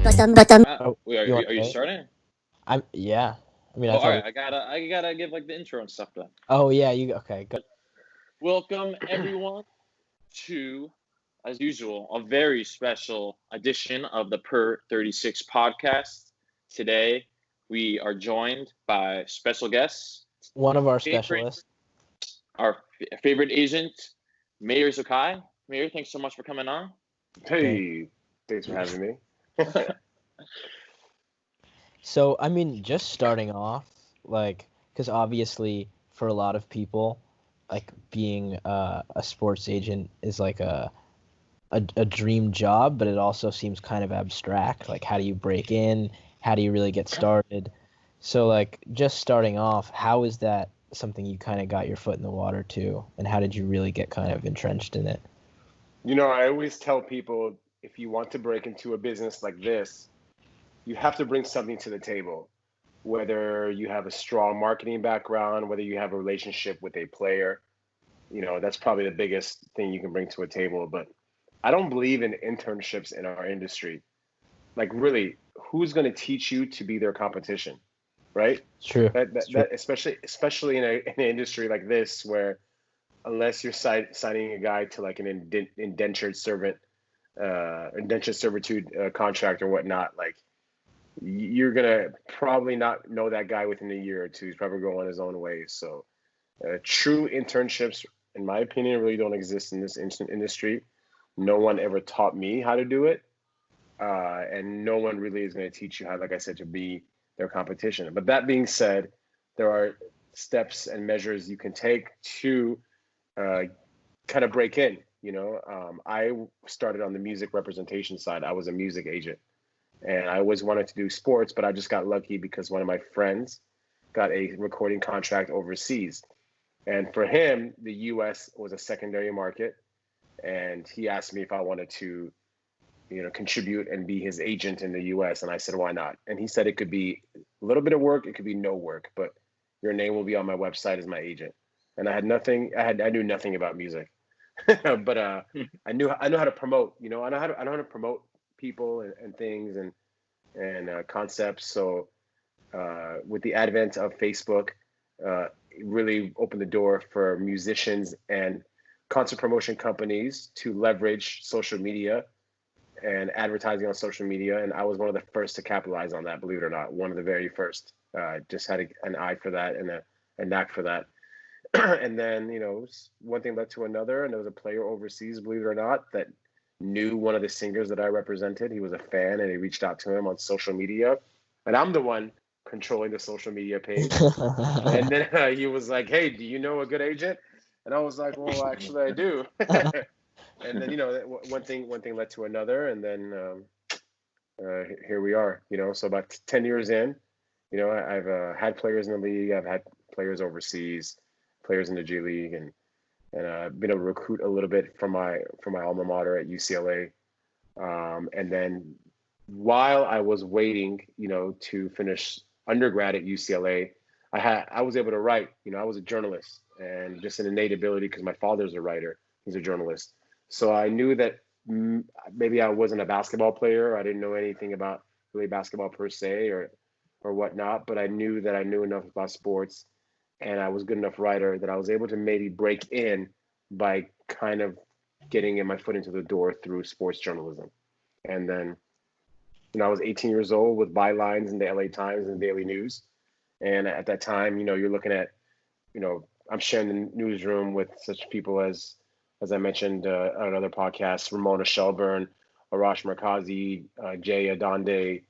Oh, Wait, you want are to you say it? starting? Yeah. I mean, Oh, I all thought right. we. I gotta give like the intro and stuff then. Oh yeah, you okay? Go. Welcome everyone to, as usual, a very special edition of the Per 36 podcast. Today we are joined by special guests, One of our favorite, specialists. our favorite agent, Mayar Zokaei. Mayar, thanks so much for coming on. Thank. Hey, thanks for having me. So I mean, just starting off, like, because obviously for a lot of people, like being a sports agent is like a dream job, but it also seems kind of abstract. Like, how do you break in? How do you really get started? So, like, just starting off, how is that something you kind of got your foot in the water to, and how did you really get kind of entrenched in it? I always tell people if you want to break into a business like this, you have to bring something to the table. Whether you have a strong marketing background, whether you have a relationship with a player, that's probably the biggest thing you can bring to a table. But I don't believe in internships in our industry. Like, really, who's going to teach you to be their competition, right? It's true. That, It's that, true. that especially in an industry like this where unless you're signing a guy to like an indentured servitude contract or whatnot, like you're gonna probably not know that guy within a year or two. He's probably going his own way. So, true internships, in my opinion, really don't exist in this industry. No one ever taught me how to do it, and no one really is going to teach you how, like I said, to be their competition. But that being said, there are steps and measures you can take to uh, kind of break in. I started on the music representation side. I was a music agent, and I always wanted to do sports, but I just got lucky because one of my friends got a recording contract overseas, and for him, the U.S. was a secondary market, and he asked me if I wanted to, contribute and be his agent in the U.S. And I said, why not? And he said it could be a little bit of work, it could be no work, but your name will be on my website as my agent. And I had nothing. I knew nothing about music, but I know how to promote. I know how to promote people and things and concepts. So with the advent of Facebook, it really opened the door for musicians and concert promotion companies to leverage social media and advertising on social media. And I was one of the first to capitalize on that, believe it or not. One of the very first. Just had an eye for that and a knack for that. And then, one thing led to another. And there was a player overseas, believe it or not, that knew one of the singers that I represented. He was a fan and he reached out to him on social media. And I'm the one controlling the social media page. And then he was like, "Hey, do you know a good agent?" And I was like, "Well, actually, I do." And then one thing led to another, and then here we are. So about 10 years in, I've had players in the league, I've had players overseas, players in the G League, and been able to recruit a little bit from my alma mater at UCLA. And then while I was waiting, to finish undergrad at UCLA, I was able to write. I was a journalist, and just an innate ability because my father's a writer. He's a journalist. So I knew that maybe I wasn't a basketball player. I didn't know anything about really basketball per se or whatnot, but I knew that I knew enough about sports, and I was a good enough writer that I was able to maybe break in by kind of getting in my foot into the door through sports journalism. And then, I was 18 years old with bylines in the LA Times and Daily News. And at that time, you're looking at, I'm sharing the newsroom with such people as I mentioned on another podcast, Ramona Shelburne, Arash Markazi, Jay Adonde,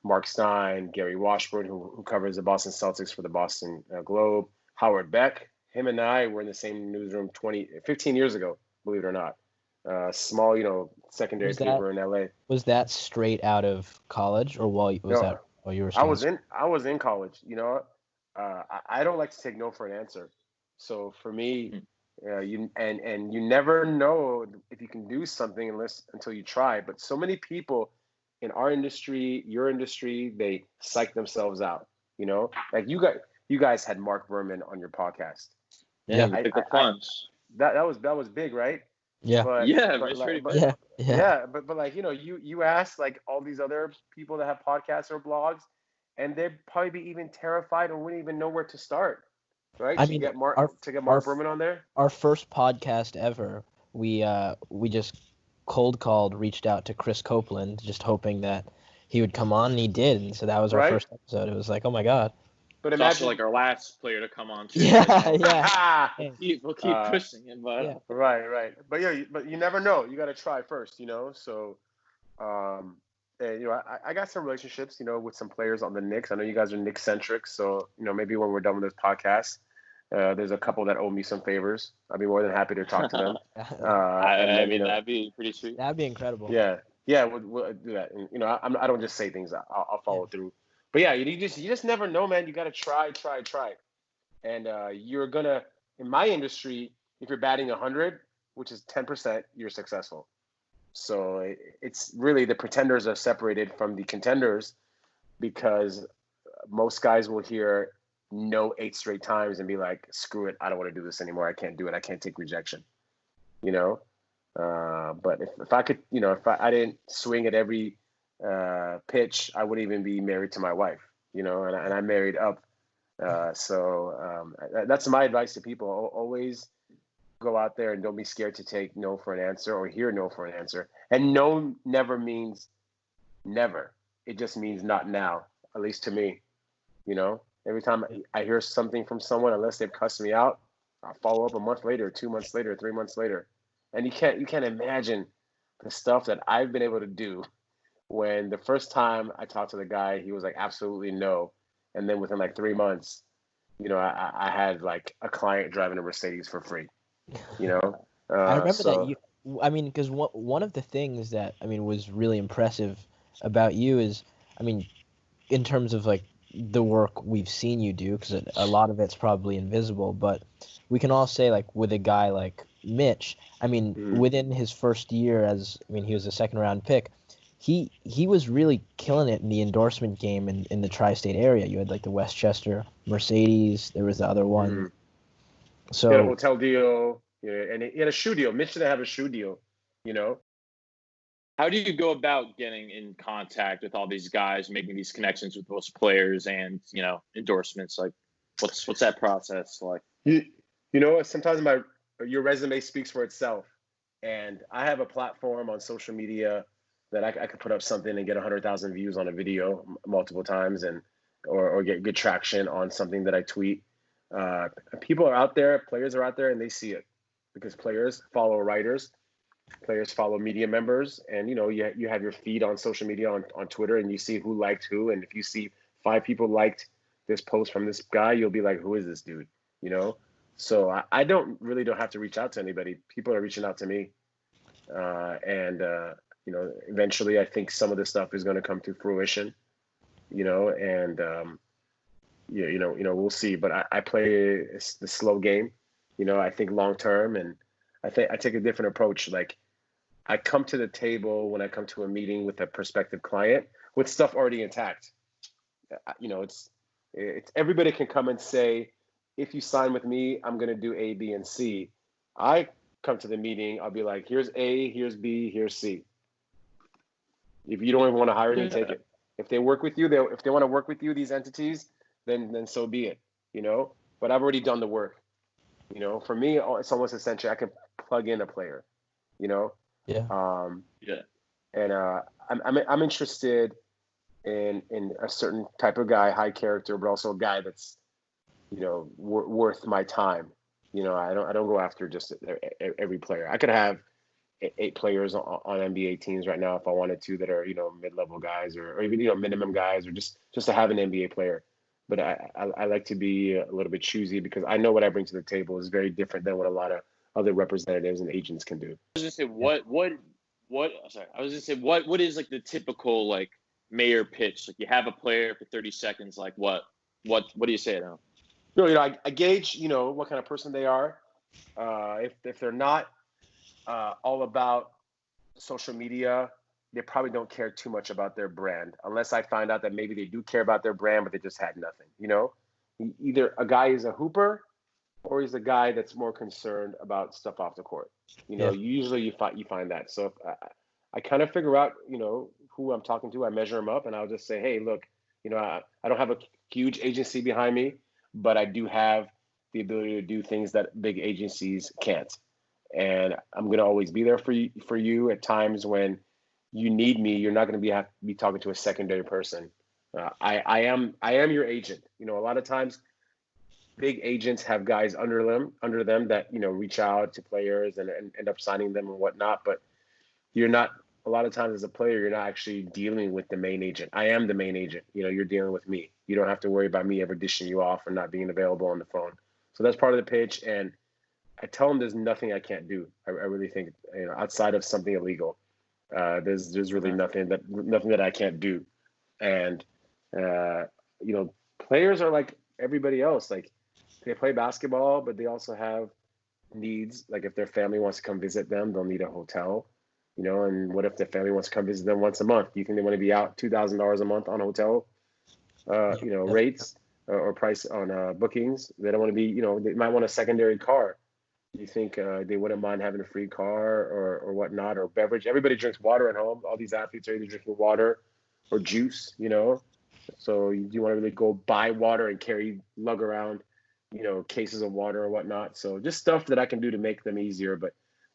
Mark Stein, Gary Washburn, who covers the Boston Celtics for the Boston Globe, Howard Beck. Him and I were in the same newsroom 15 years ago, believe it or not. Small, secondary Was that paper in LA. was that straight out of college, or was No, that while you were I still in was school? in I was in college. I don't like to take no for an answer. So for me, you never know if you can do something until you try. But so many people in our industry, your industry, they psych themselves out. Like you guys had Mark Berman on your podcast. Yeah, Yeah. we I, picked I, up I plunge. that was big, right? Yeah. But Yeah, but it's like pretty but much. Yeah. Yeah. yeah, but like you ask like all these other people that have podcasts or blogs, and they'd probably be even terrified and wouldn't even know where to start, right? I mean, our To get our Mark Berman on there. our first podcast ever, we just cold called, reached out to Chris Copeland, just hoping that he would come on, and he did. And so that was our Right? first episode. It was like, oh my god. But It's also imagine, like our last player to come on too. Yeah, So yeah. we'll keep uh, pushing it, but Yeah. right. But yeah, but you never know. You got to try first, you know. So, and, you know, I got some relationships, you know, with some players on the Knicks. I know you guys are Knicks centric, so you know, maybe when we're done with this podcast, there's a couple that owe me some favors. I'd be more than happy to talk to them. And I then, you mean know, that'd be pretty sweet. That'd be incredible. yeah, we'll do that. And, you know, I don't just say things. I'll follow through. But yeah, you just never know, man. You got to try. And you're gonna, in my industry, if you're batting 100, which is 10%, you're successful. So it's really the pretenders are separated from the contenders because most guys will hear no 8 straight times and be like, screw it, I don't want to do this anymore. I can't do it. I can't take rejection. You know. But if I could, you know, if I didn't swing at every pitch, I wouldn't even be married to my wife. You know, and I married up. So that's my advice to people. Always go out there and don't be scared to take no for an answer or hear no for an answer. And no never means never. It just means not now, at least to me. You know, every time I hear something from someone, unless they've cussed me out, I'll follow up a month later, 2 months later, 3 months later. And you can't imagine the stuff that I've been able to do when the first time I talked to the guy, he was like, absolutely no. And then within like 3 months, you know, I had like a client driving a Mercedes for free, you know? I remember that So, I mean, because one of the things that, I mean, was really impressive about you is, I mean, in terms of like the work we've seen you do, because a lot of it's probably invisible, but we can all say like with a guy like Mitch, I mean, within his first year I mean, he was a second round pick. He was really killing it in the endorsement game in the tri-state area. You had like the Westchester Mercedes, there was the other one. So he had a hotel deal, you know, and he had a shoe deal. Mitch didn't have a shoe deal, you know? How do you go about getting in contact with all these guys, making these connections with those players and, you know, endorsements? Like, what's that process like? You know, sometimes your resume speaks for itself. And I have a platform on social media that I could put up something and get 100,000 views on a video multiple times or get good traction on something that I tweet. People are out there, players are out there, and they see it because players follow writers, players follow media members, and you know you have your feed on social media on Twitter, and you see who liked who, and if you see 5 people liked this post from this guy, you'll be like, who is this dude? You know. So I don't have to reach out to anybody. People are reaching out to me, and you know, eventually I think some of this stuff is going to come to fruition. You know, and you know, we'll see. But I play the slow game. You know, I think long term, and I take a different approach. Like I come to the table when I come to a meeting with a prospective client with stuff already intact. You know, it's everybody can come and say, if you sign with me, I'm going to do A, B, and C. I come to the meeting, I'll be like, here's A, here's B, here's C. If you don't even want to hire me, take it. If they work with you, if they want to work with you, these entities, then so be it, you know. But I've already done the work, you know. For me, it's almost essential. I can plug in a player, you know. yeah. And I'm interested in a certain type of guy, high character, but also a guy that's, you know, worth my time. You know, I don't go after just every player. I could have 8 players on NBA teams right now if I wanted to that are, you know, mid-level guys or even, you know, minimum guys or just to have an NBA player. But I like to be a little bit choosy because I know what I bring to the table is very different than what a lot of other representatives and agents can do. I was just say what is like the typical like Mayar pitch? Like you have a player for 30 seconds. Like what do you say now? You know, I gauge, you know, what kind of person they are. If they're not all about social media, they probably don't care too much about their brand, unless I find out that maybe they do care about their brand, but they just had nothing. You know, either a guy is a hooper or he's a guy that's more concerned about stuff off the court. Usually you find that. So if I kind of figure out, who I'm talking to. I measure him up, and I'll just say, hey, look, I don't have a huge agency behind me, but I do have the ability to do things that big agencies can't. And I'm going to always be there for you at times when you need me. You're not going to be talking to a secondary person. I am your agent. A lot of times big agents have guys under them that, reach out to players and end up signing them and whatnot. But you're not, a lot of times as a player, you're not actually dealing with the main agent. I am the main agent. You're dealing with me. You don't have to worry about me ever dishing you off or not being available on the phone. So that's part of the pitch. And I tell them there's nothing I can't do. I really think, outside of something illegal, there's really nothing that I can't do. And, players are like everybody else. Like, they play basketball, but they also have needs. Like, if their family wants to come visit them, they'll need a hotel, and what if their family wants to come visit them once a month? Do you think they want to be out $2,000 a month on hotel, rates or price on bookings? They don't want to be, they might want a secondary car. Do you think they wouldn't mind having a free car or whatnot, or beverage? Everybody drinks water at home. All these athletes are either drinking water or juice, So do you want to really go buy water and lug around, cases of water or whatnot? So just stuff that I can do to make them easier. But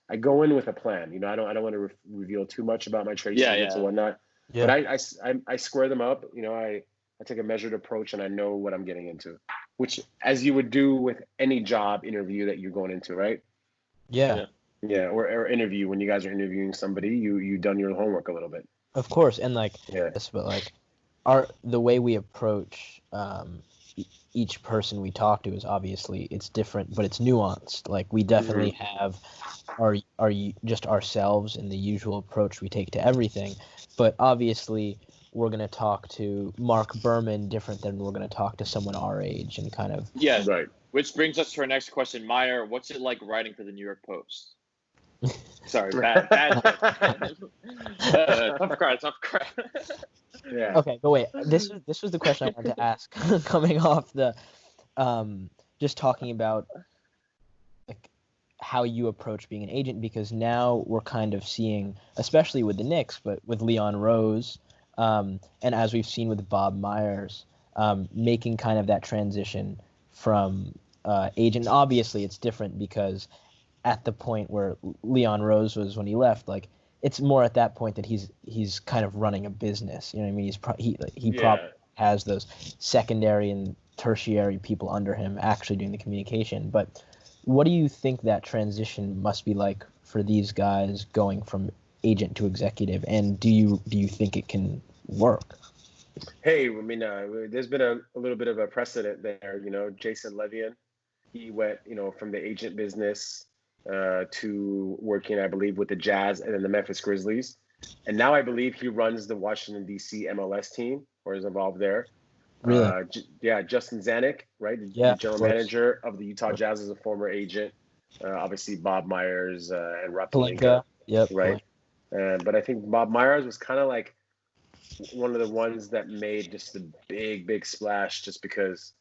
I go in with a plan. I don't want to reveal too much about my trade secrets and whatnot. Yeah. But I square them up. I take a measured approach, and I know what I'm getting into, which, as you would do with any job interview that you're going into, right? Yeah. Yeah, or interview. When you guys are interviewing somebody, you've done your homework a little bit. Of course, and but the way we approach each person we talk to is obviously it's different, but it's nuanced. Like, we definitely have our just ourselves and the usual approach we take to everything, but obviously we're going to talk to Mark Berman different than we're going to talk to someone our age, and kind of right. Which brings us to our next question. Mayar, what's it like writing for the New York Post? Sorry, bad. Tough crowd. Yeah. Okay, but wait. This was the question I wanted to ask, coming off the, just talking about like how you approach being an agent, because now we're kind of seeing, especially with the Knicks, but with Leon Rose, and as we've seen with Bob Myers, making kind of that transition from agent. Obviously, it's different because at the point where Leon Rose was when he left, like, it's more at that point that he's kind of running a business. You know what I mean? He probably has those secondary and tertiary people under him actually doing the communication. But what do you think that transition must be like for these guys going from agent to executive? And do you think it can work? Hey, I mean, there's been a little bit of a precedent there. Jason Levian, he went, from the agent business to working, I believe, with the Jazz and then the Memphis Grizzlies. And now I believe he runs the Washington, D.C. MLS team, or is involved there. Really? Justin Zanuck, right? The general manager of the Utah Jazz, is a former agent. Obviously, Bob Myers and Rob Pelinka. Yep. Right? But I think Bob Myers was kind of like one of the ones that made just the big splash, just because,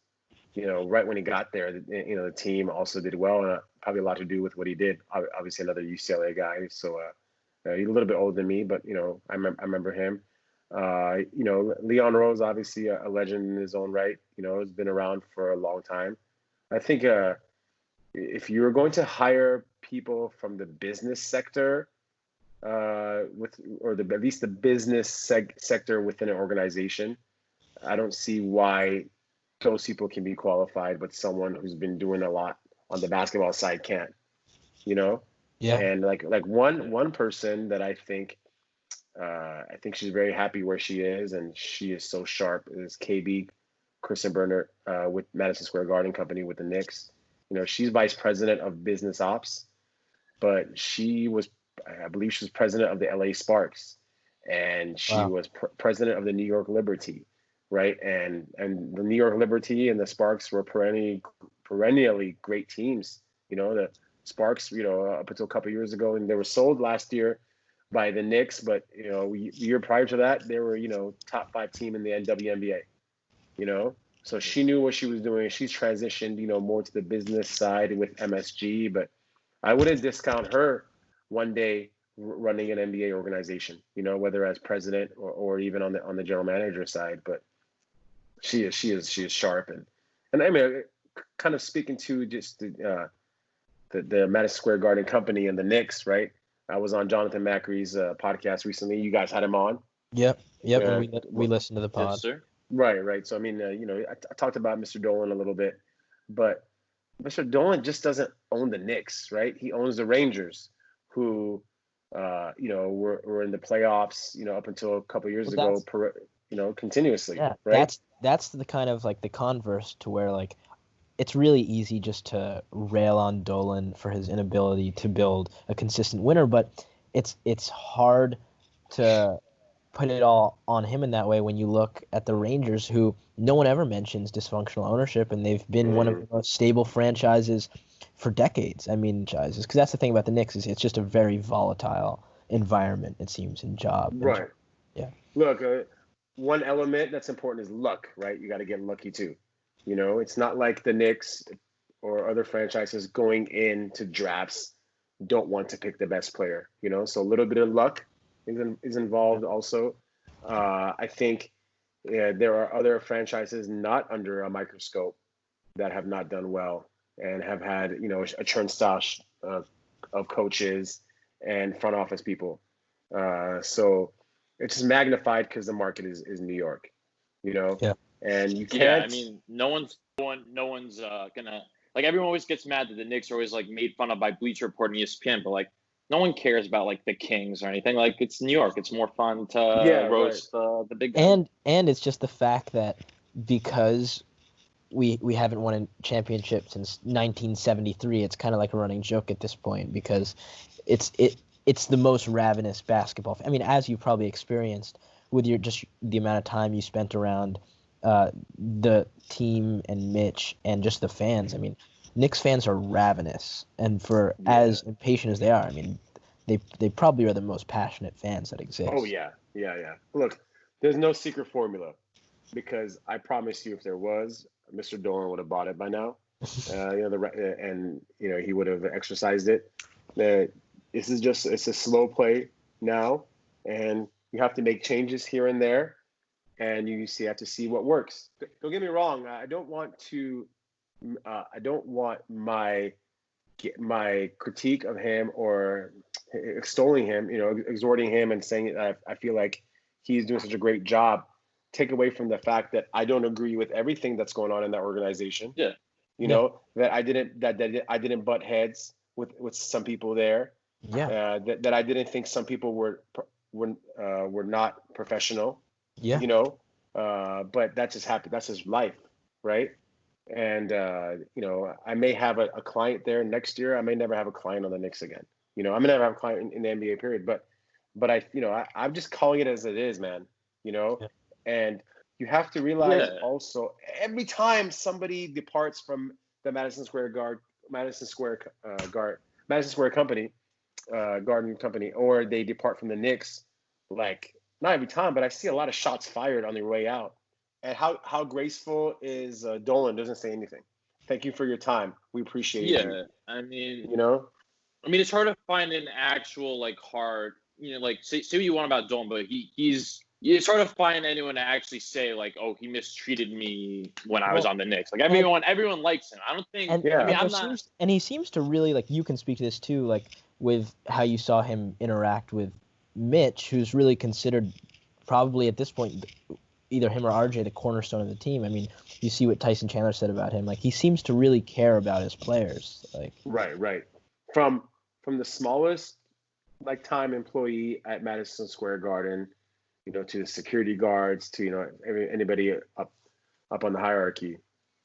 right when he got there, the team also did well, and probably a lot to do with what he did. Obviously, another UCLA guy, so he's a little bit older than me, but I remember him. Leon Rose, obviously a legend in his own right. Has been around for a long time. I think if you were going to hire people from the business sector, at least the business sector within an organization, I don't see why those people can be qualified, but someone who's been doing a lot on the basketball side can't. Yeah. And like one person that I think she's very happy where she is, and she is so sharp, is KB, Kristen Bernert, with Madison Square Garden Company with the Knicks. She's vice president of business ops, but I believe she was president of the LA Sparks, and she was president of the New York Liberty, right? And the New York Liberty and the Sparks were perennially great teams. The Sparks, up until a couple of years ago, and they were sold last year by the Knicks, but year prior to that, they were top 5 team in the WNBA. So she knew what she was doing. She's transitioned, more to the business side with MSG, but I wouldn't discount her one day running an NBA organization, whether as president or even on the general manager side. But she is sharp, and I mean, kind of speaking to just the Madison Square Garden company and the Knicks, right? I was on Jonathan Macri's podcast recently. You guys had him on. Yep. We listened to the pod. Yes, sir. Right. So I mean, I talked about Mr. Dolan a little bit, but Mr. Dolan just doesn't own the Knicks, right? He owns the Rangers, who, were in the playoffs, up until a couple of years ago, continuously. Yeah, right. That's the kind of like the converse to where like it's really easy just to rail on Dolan for his inability to build a consistent winner, but it's hard to put it all on him in that way when you look at the Rangers, who no one ever mentions dysfunctional ownership, and they've been one of the most stable franchises for decades. I mean, because that's the thing about the Knicks is it's just a very volatile environment, it seems, in job. Right. Yeah. Look, one element that's important is luck, right? You got to get lucky too. It's not like the Knicks or other franchises going into drafts don't want to pick the best player, so a little bit of luck is involved also. I think there are other franchises not under a microscope that have not done well and have had, a turnstile of coaches and front office people. So it's just magnified because the market is New York, Yeah. And you can't. Yeah, I mean, no one's gonna, like, everyone always gets mad that the Knicks are always like made fun of by Bleacher Report and ESPN, but like no one cares about like the Kings or anything. Like, it's New York. It's more fun to roast the big guys. And it's just the fact that because we haven't won a championship since 1973, it's kind of like a running joke at this point because it's the most ravenous basketball. I mean, as you've probably experienced with just the amount of time you spent around the team and Mitch and just the fans. I mean, Knicks fans are ravenous, and for as impatient as they are, I mean, they probably are the most passionate fans that exist. Oh yeah. Look, there's no secret formula, because I promise you, if there was, Mr. Dolan would have bought it by now. He would have exercised it. It's a slow play now, and you have to make changes here and there, and you have to see what works. Don't get me wrong. I don't want my critique of him or extolling him, exhorting him and saying I feel like he's doing such a great job, take away from the fact that I don't agree with everything that's going on in that organization. Yeah. That I didn't butt heads with some people there. Yeah. That I didn't think some people were not professional. Yeah. But that just happened. That's just life, right? And I may have a client there next year. I may never have a client on the Knicks again. I may never have a client in the NBA period. But I'm just calling it as it is, man. Yeah. And you have to realize also, every time somebody departs from the Madison Square Garden company, or they depart from the Knicks, like, not every time, but I see a lot of shots fired on their way out. And how graceful is Dolan doesn't say anything. Thank you for your time. We appreciate you. Yeah, I mean, it's hard to find an actual like hard, like say what you want about Dolan, but it's hard to find anyone to actually say like, oh, he mistreated me when I was on the Knicks. Like everyone likes him. I don't think. And he seems to really, like, you can speak to this too, like with how you saw him interact with Mitch, who's really considered probably at this point either him or RJ the cornerstone of the team. I mean, you see what Tyson Chandler said about him. Like, he seems to really care about his players. Like, right. From the smallest like time employee at Madison Square Garden, to the security guards, to anybody up on the hierarchy,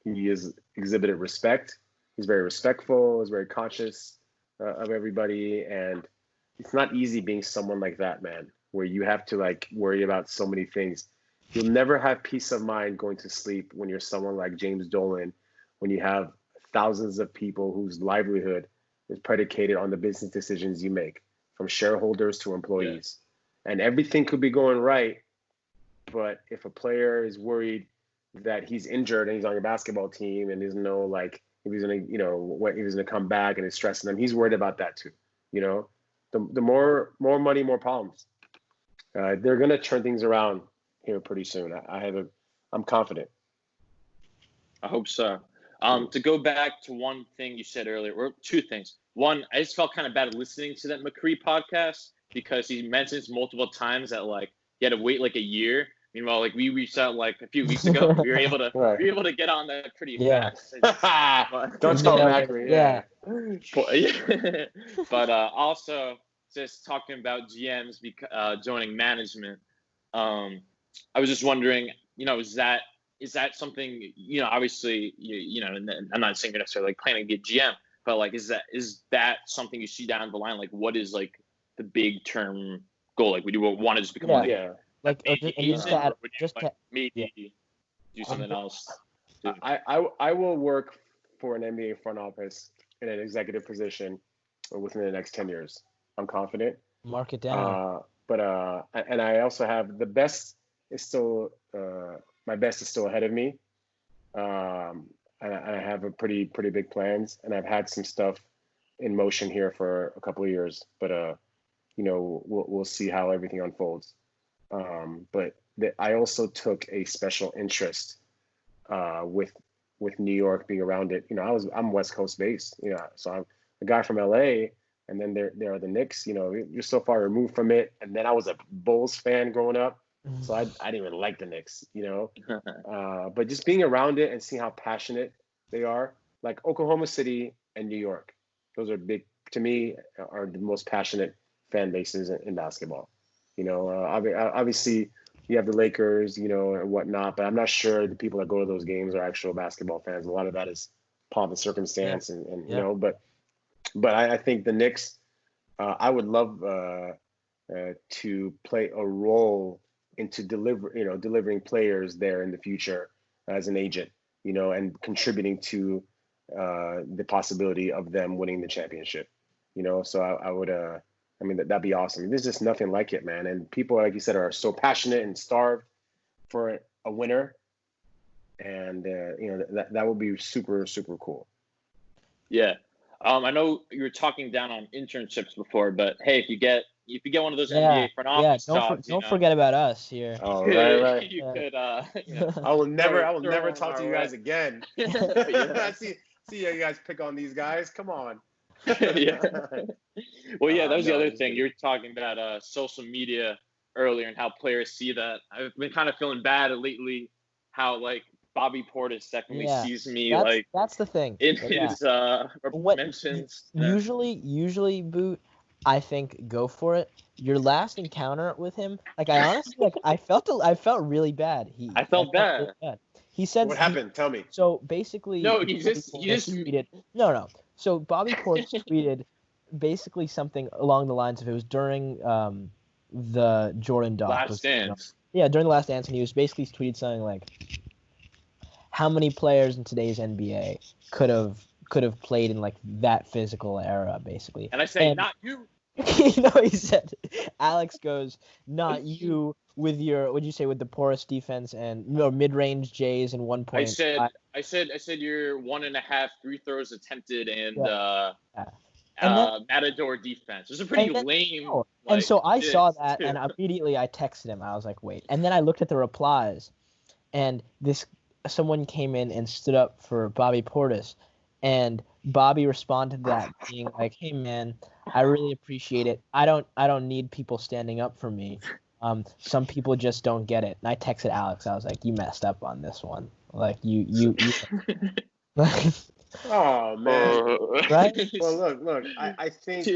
he is exhibited respect. He's very respectful. He's very conscious of everybody, and it's not easy being someone like that, man, where you have to like worry about so many things. You'll never have peace of mind going to sleep when you're someone like James Dolan, when you have thousands of people whose livelihood is predicated on the business decisions you make, from shareholders to employees. Yeah. And everything could be going right, but if a player is worried that he's injured and he's on your basketball team and doesn't know like if he's gonna, when he was gonna come back and it's stressing them. He's worried about that too. The more money, more problems. They're gonna turn things around here pretty soon. I'm confident. I hope so. To go back to one thing you said earlier, or two things. One, I just felt kind of bad listening to that McCree podcast because he mentions multiple times that like he had to wait like a year. Meanwhile, like we reached out like a few weeks ago, we were able to Right. get on that pretty Yeah. fast. Don't tell Macri. Yeah. But also just talking about GMs joining management. I was just wondering, is that something, obviously, and I'm not saying you're necessarily like planning to get GM, but like, is that something you see down the line? Like, what is like the big term goal? Like, would you want to just become maybe do something else? I will work for an NBA front office in an executive position within the next 10 years. I'm confident. Mark it down. And I also have my best is still ahead of me. And I have a pretty big plans, and I've had some stuff in motion here for a couple of years, but we'll see how everything unfolds. But I also took a special interest with New York being around it. I'm West Coast based, so I'm a guy from LA, and then there are the Knicks. You're so far removed from it, and then I was a Bulls fan growing up. So I didn't even like the Knicks, but just being around it and seeing how passionate they are, like Oklahoma City and New York, those are big, to me, are the most passionate fan bases in basketball. Obviously you have the Lakers, and whatnot, but I'm not sure the people that go to those games are actual basketball fans. A lot of that is pomp and circumstance, but I think the Knicks, I would love to play a role into delivering players there in the future as an agent, and contributing to the possibility of them winning the championship, so I would, that'd be awesome. There's just nothing like it, man. And people, like you said, are so passionate and starved for a winner. And, that would be super, super cool. Yeah. I know you were talking down on internships before, but hey, if you get one of those NBA front office jobs, don't forget about us here. Oh, right. You could, I will never talk to you guys again. See how you guys pick on these guys. Come on. Yeah. Well, yeah, that was the other thing. You were talking about social media earlier and how players see that. I've been kind of feeling bad lately how like Bobby Portis definitely sees me that's the thing in his mentions. Usually, Boot, I think go for it. Your last encounter with him, like I honestly I felt really bad. I felt bad. Really bad. He said, "What happened? Tell me." So basically, he just tweeted. No. So Bobby Portis tweeted basically something along the lines of, it was during the Jordan doc. Last Dance. Yeah, during the Last Dance, and he was basically tweeted something like, how many players in today's NBA could have played in like that physical era, basically. And I say, not you. He said, Alex goes, not you with your, what'd you say, with the porous defense and mid-range J's and 1 point. I said you're 1.5 free throws attempted and Matador defense. It was a pretty lame. And so I saw that and immediately I texted him. I was like, wait. And then I looked at the replies, and someone came in and stood up for Bobby Portis, and Bobby responded to that being like, hey man, I really appreciate it. I don't need people standing up for me. Some people just don't get it. And I texted Alex. I was like, you messed up on this one. Like you Oh man. Right? Well, look. I think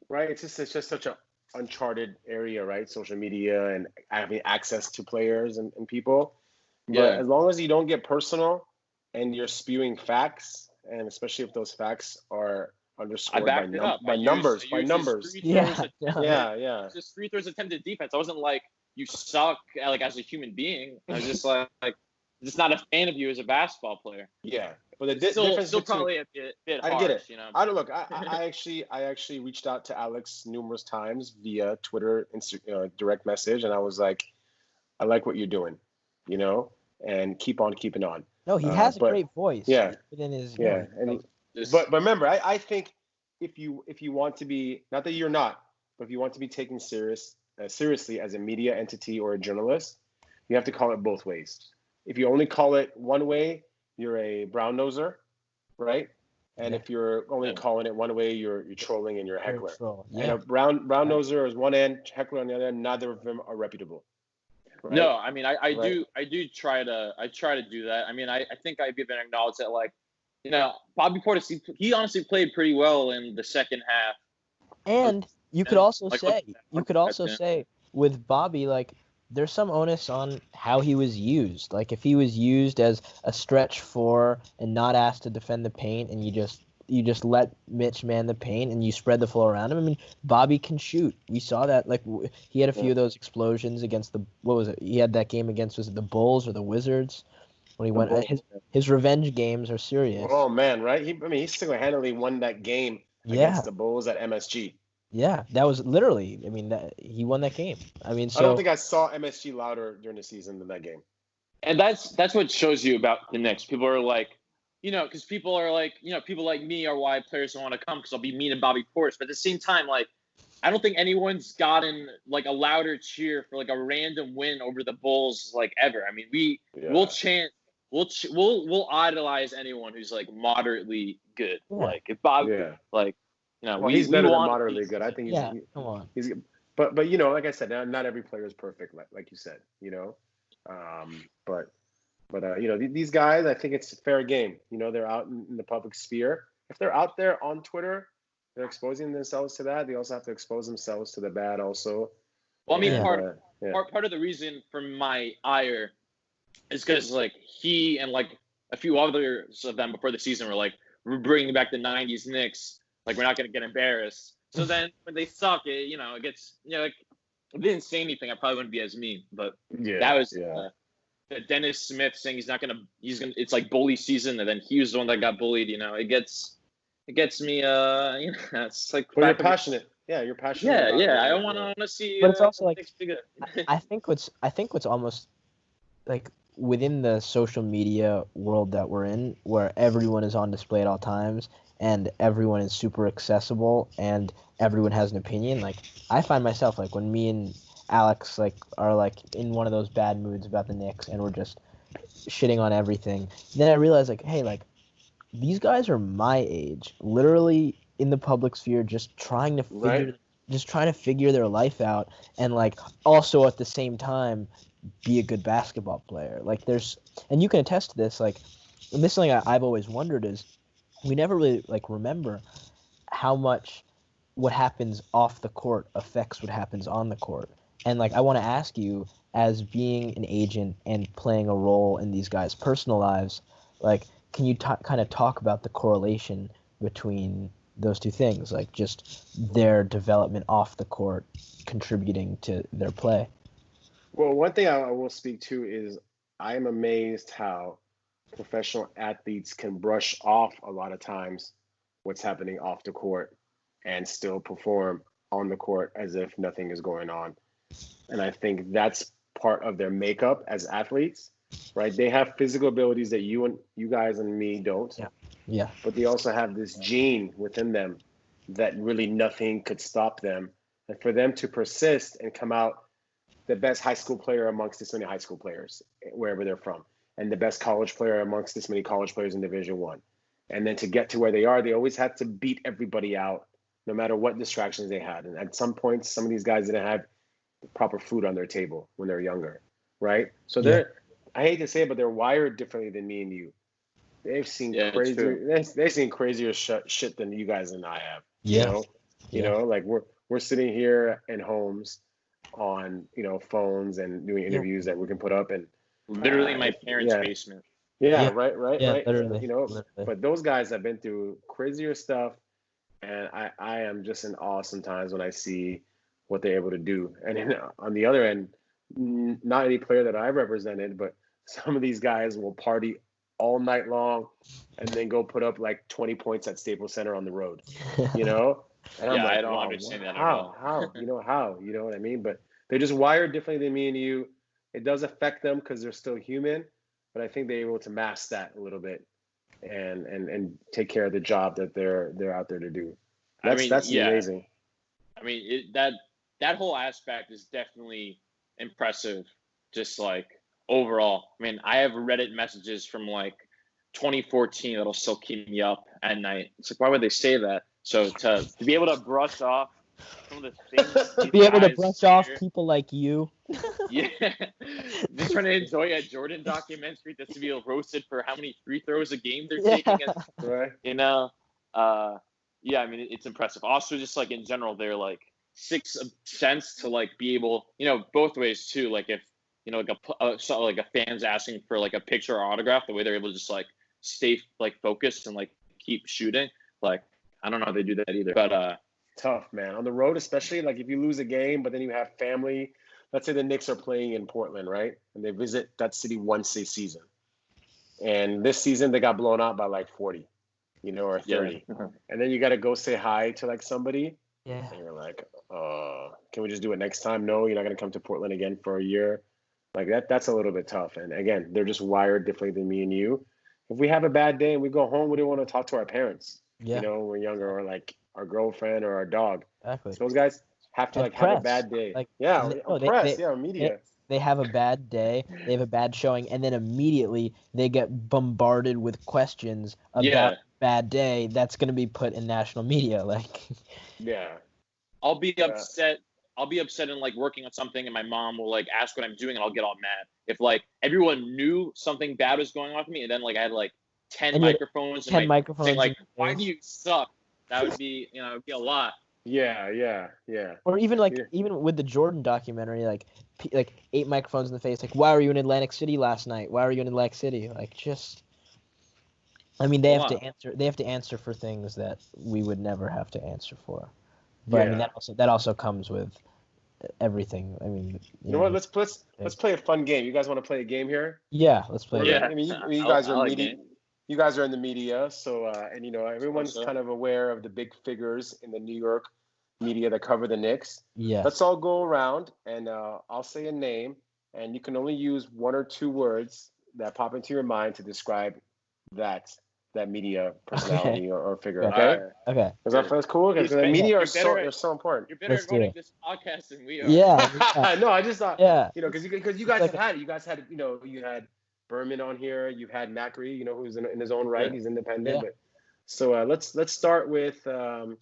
right. It's just such a uncharted area, right? Social media and having access to players and people. But as long as you don't get personal and you're spewing facts, and especially if those facts are underscored by numbers. Yeah. Just free throws attempted defense. I wasn't like you suck like as a human being. I was just like just not a fan of you as a basketball player. Yeah, but the difference still probably a bit harsh, I get it. I don't look. I actually reached out to Alex numerous times via Twitter, direct message, and I was like, I like what you're doing, and keep on keeping on. No, he has a great voice. Yeah. Within his, yeah. But remember, I think if you want to be, not that you're not, but if you want to be taken seriously as a media entity or a journalist, you have to call it both ways. If you only call it one way, you're a brown noser, right? And if you're only calling it one way, you're trolling and you're a heckler. And a brown noser is one end, heckler on the other end. Neither of them are reputable. Right? No, I mean I do try to do that. I mean I think I've even acknowledged that, like, you know, Bobby Portis, he honestly played pretty well in the second half. And you could also say with Bobby, like, there's some onus on how he was used. Like, if he was used as a stretch four and not asked to defend the paint, and you just let Mitch man the paint and you spread the floor around him. I mean, Bobby can shoot. We saw that. Like, he had a few of those explosions against what was it? He had that game against, was it the Bulls or the Wizards? When he went, his revenge games are serious. Oh man, right? He single-handedly won that game against the Bulls at MSG. Yeah, that was literally. I mean, he won that game. I mean, so I don't think I saw MSG louder during the season than that game. And that's what shows you about the Knicks. People are like, you know, because people are like, you know, people like me are why players don't want to come because I'll be mean to Bobby Portis. But at the same time, like, I don't think anyone's gotten like a louder cheer for like a random win over the Bulls like ever. I mean, we'll chant. We'll idolize anyone who's like moderately good. Yeah. Like if Bob, like, you know, he's better than moderately good. I think come on. But you know, like I said, not every player is perfect, like you said, you know. But you know, these guys, I think it's a fair game. You know, they're out in the public sphere. If they're out there on Twitter, they're exposing themselves to that. They also have to expose themselves to the bad also. Well, I mean, part of the reason for my ire is because, like, he and, like, a few others of them before the season were like, we're bringing back the 90s Knicks. Like, we're not going to get embarrassed. So then when they suck, it gets, you know, like, if they didn't say anything, I probably wouldn't be as mean. But that was Dennis Smith saying it's like bully season. And then he was the one that got bullied, you know. It gets me, you know, it's like. Well, you're passionate. Yeah, you're passionate. Yeah. I want to see. But it's also like, I think what's almost like within the social media world that we're in, where everyone is on display at all times and everyone is super accessible and everyone has an opinion. Like, I find myself, like, when me and Alex like are like in one of those bad moods about the Knicks and we're just shitting on everything, then I realize, like, hey, like, these guys are my age, literally in the public sphere, just trying to figure their life out, and like also at the same time be a good basketball player. Like, and you can attest to this, like, and this is something I've always wondered, is we never really like remember how much what happens off the court affects what happens on the court. And like, I want to ask you, as being an agent and playing a role in these guys' personal lives, like, can you kind of talk about the correlation between those two things, like just their development off the court contributing to their play? Well, one thing I will speak to is I'm amazed how professional athletes can brush off a lot of times what's happening off the court and still perform on the court as if nothing is going on. And I think that's part of their makeup as athletes, right? They have physical abilities that you guys and me don't. Yeah. But they also have this gene within them that really nothing could stop them. And for them to persist and come out the best high school player amongst this many high school players, wherever they're from, and the best college player amongst this many college players in Division I. And then to get to where they are, they always had to beat everybody out, no matter what distractions they had. And at some points, some of these guys didn't have proper food on their table when they're younger, right? So I hate to say it, but they're wired differently than me and you. They've seen crazier. They've seen crazier shit than you guys and I have. Yeah. You know, like we're sitting here in homes on, you know, phones and doing interviews that we can put up, and literally my parents' basement. Yeah, right. Literally, you know, but those guys have been through crazier stuff, and I am just in awe sometimes when I see what they're able to do. And then on the other end, not any player that I represented, but some of these guys will party all night long and then go put up like 20 points at Staples Center on the road, you know? And I'm like, I don't understand that at all. How? You know what I mean? But they're just wired differently than me and you. It does affect them because they're still human, but I think they're able to mask that a little bit and take care of the job that they're out there to do. That's amazing. I mean, that whole aspect is definitely impressive. Just like overall, I mean, I have Reddit messages from like 2014 that'll still keep me up at night. It's like, why would they say that? So to be able to brush off some of the things, to be able to brush off people like you. Yeah, just trying to enjoy a Jordan documentary just to be roasted for how many free throws a game they're taking. Right. You know, yeah, I mean, it's impressive. Also, just like in general, they're like 6 cents to like be able, both ways too. Like if like a fan's asking for like a picture or autograph, the way they're able to just like stay like focused and like keep shooting. Like I don't know how they do that either, but tough, man. On the road, especially like if you lose a game, but then you have family. Let's say the Knicks are playing in Portland, right? And they visit that city once a season. And this season they got blown out by like 40, or 30. Yeah. And then you got to go say hi to like somebody. Yeah. And you're like, can we just do it next time? No, you're not going to come to Portland again for a year. Like that's a little bit tough. And again, they're just wired differently than me and you. If we have a bad day and we go home, we don't want to talk to our parents. Yeah. When we're younger, or like our girlfriend or our dog. Exactly. So those guys have to have a bad day. Like, media. They have a bad day, they have a bad showing, and then immediately they get bombarded with questions about bad day that's going to be put in national media. Like, yeah, I'll be upset. I'll be upset and like working on something, and my mom will like ask what I'm doing, and I'll get all mad. If like everyone knew something bad was going on with me, and then like I had like 10 microphones, saying like, "Why do you suck?" That would be, it'd be a lot. Yeah. Or even even with the Jordan documentary, like 8 microphones in the face. Like, why were you in Atlantic City last night? Why were you in Atlantic City? Like, just, I mean, they have to answer. They have to answer for things that we would never have to answer for. But I mean, that also comes with everything. I mean, you know what? Let's play a fun game. You guys want to play a game here? Yeah, let's play. Yeah. I mean, you guys are media. You guys are in the media, so and everyone's kind of aware of the big figures in the New York media that cover the Knicks. Yeah. Let's all go around, and I'll say a name, and you can only use 1 or 2 words that pop into your mind to describe that media personality or figure. Okay. That's cool because the media are so important. You're better at running this podcast than we are. Yeah. No, I just thought. Yeah. Because you guys had it. You guys had you had Berman on here. You had Macri, who's in his own right. He's independent. Yeah. But so let's start with Ian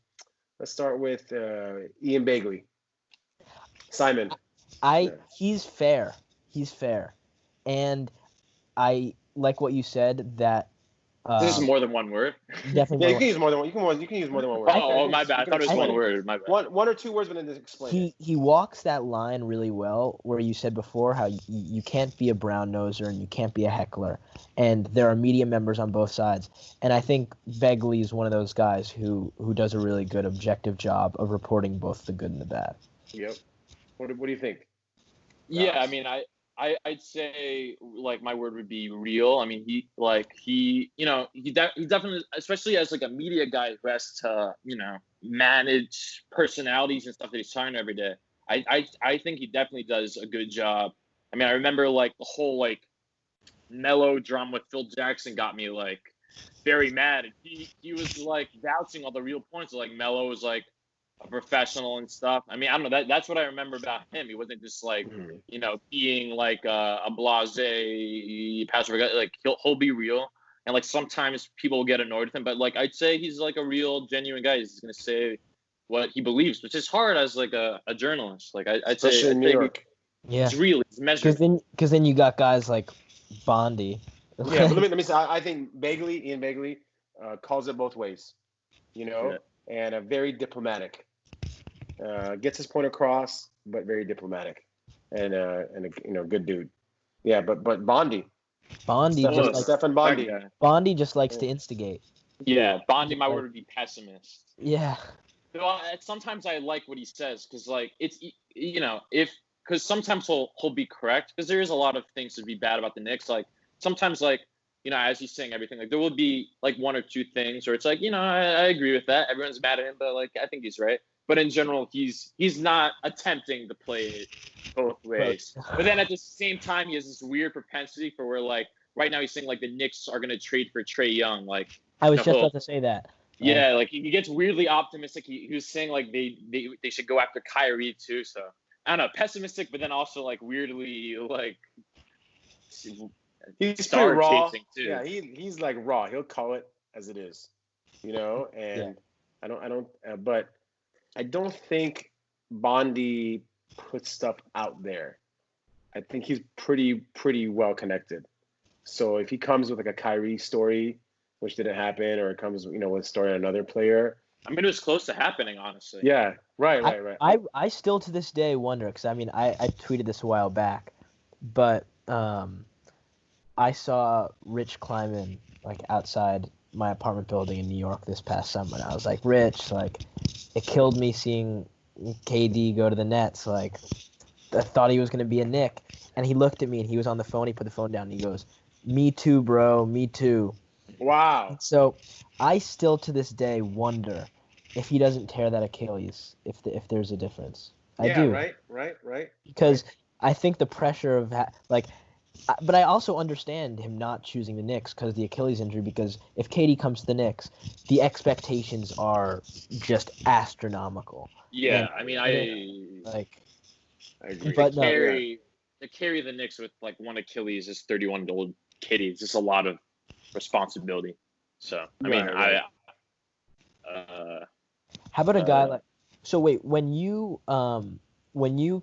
Begley. Simon. He's fair. And I like what you said that. This is more than 1 word. Definitely. Yeah, you can use more than one. You can use more than 1 word. Oh, my bad. I thought it was 1 word. My bad. 1 or 2 words, but then just explain. He walks that line really well, where you said before how you can't be a brown noser and you can't be a heckler, and there are media members on both sides. And I think Begley is one of those guys who does a really good objective job of reporting both the good and the bad. Yep. What do you think? Yeah, I mean, I'd say like my word would be real. I mean, he definitely, especially as like a media guy who has to manage personalities and stuff that he's talking to every day. I think he definitely does a good job. I mean, I remember like the whole like Melo drama with Phil Jackson got me like very mad. He was like vouching all the real points. Like Melo was like a professional and stuff. I mean, I don't know. That's what I remember about him. He wasn't just like, being like a blasé passive guy. Like he'll be real, and like sometimes people will get annoyed with him. But like I'd say he's like a real, genuine guy. He's gonna say what he believes, which is hard as like a journalist. Like I'd say in New York. Yeah, it's real. It's measured. Because then you got guys like Bondy. Yeah, but let me say. I think Ian Begley, calls it both ways. And very diplomatic. Gets his point across, but very diplomatic, and a good dude. Yeah, but Bondy. Stephen Bondy. Bondy just likes to instigate. Yeah, Bondy. My word would be pessimist. Yeah. So sometimes I like what he says because like it's because sometimes he'll be correct because there is a lot of things to be bad about the Knicks. Like sometimes like. As he's saying everything, like there will be like 1 or 2 things where it's like, I agree with that. Everyone's mad at him, but like I think he's right. But in general, he's not attempting to play it both ways. But then at the same time, he has this weird propensity for where like right now he's saying like the Knicks are gonna trade for Trae Young. Like I was just about to say that. Yeah, like he gets weirdly optimistic. He was saying like they should go after Kyrie too. So I don't know, pessimistic, but then also like weirdly like He's star pretty raw. chasing too. Yeah, he's like raw. He'll call it as it is, and but I don't think Bondy puts stuff out there. I think he's pretty well connected. So if he comes with like a Kyrie story, which didn't happen, or it comes with a story on another player. I mean, it was close to happening, honestly. Yeah, right. I still to this day wonder, because I mean, I tweeted this a while back, but I saw Rich Kleiman like outside my apartment building in New York this past summer, and I was like, Rich, like, it killed me seeing KD go to the Nets. Like, I thought he was going to be a Knick, and he looked at me, and he was on the phone. He put the phone down, and he goes, "Me too, bro. Me too." Wow. So I still to this day wonder if he doesn't tear that Achilles, if there's a difference. I do. Right. Because I think the pressure of but I also understand him not choosing the Knicks because of the Achilles injury. Because if KD comes to the Knicks, the expectations are just astronomical. Yeah, And, I mean, I agree. But to carry the Knicks with like one Achilles is 31-year-old KD. It's just a lot of responsibility. So I mean, how about a guy like? So wait, when you